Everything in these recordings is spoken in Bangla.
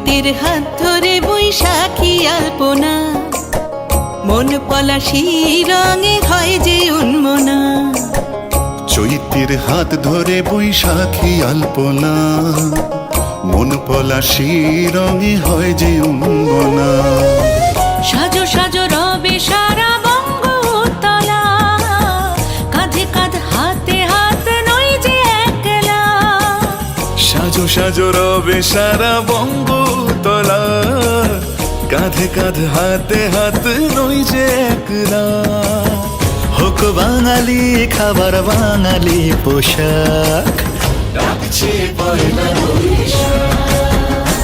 চৈতের হাত ধরে বৈশাখী আলপনা, মন পলাশি রঙে হয় যে উন্মনা। চৈতের হাত ধরে বৈশাখী আলপনা, মন পলাশি রঙে হয় যে উন্মনা। সাজো সাজো রবে সারা বঙ্গতলা, কাঁধে কাঁধ হাতে হাত নই যে একলা। সাজো সাজো রবে সারা বঙ্গতলা, কাঁধে কাঁধ হাতে হাত নই যে একলা। হোক বাঙালি খাবার বাঙালি পোশাক, ডাকছে পয়লা বৈশাখ,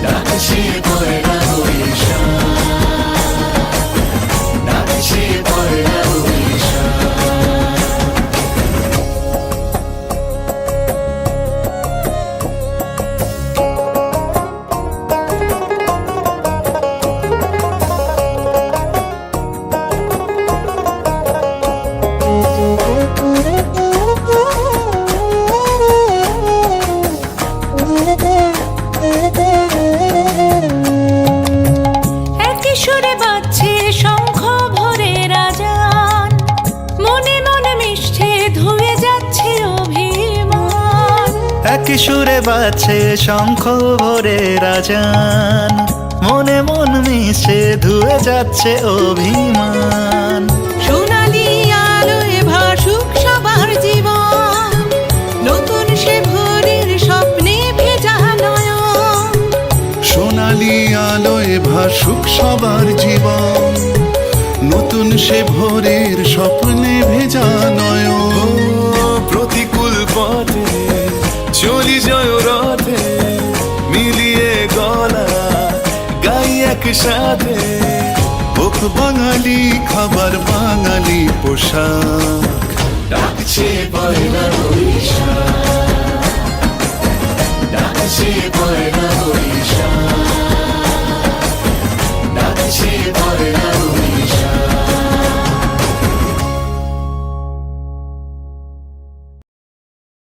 ডাকছে পয়লা বৈশাখ, ডাকছে পয়লা বৈশাখ। একই সুরে বাজছে শঙ্খ ভরে রাজান, মনে মনে মিশছে ধুয়ে যাচ্ছে অভিমান। একই সুরে বাজছে শঙ্খ ভরে রাজান, মনে মন মিশে ধুয়ে যাচ্ছে অভিমান। সোনালি আলোয় ভাসুক সবার জীবন, নতুন সে ভোরের স্বপ্নে ভেজা নয়ন। সোনালি আলোয় ভাসুক সবার জীবন, নতুন সে ভোরের স্বপ্নে ভেজা নয়ন। প্রতিকূল পথে চলি জয় রথে, মিলিয়ে গলা গাই একসাথে। হোক বাঙালি খাবার বাঙালি পোশাক, ডাকছে পয়লা বৈশাখ, ডাকছে পয়লা বৈশাখ।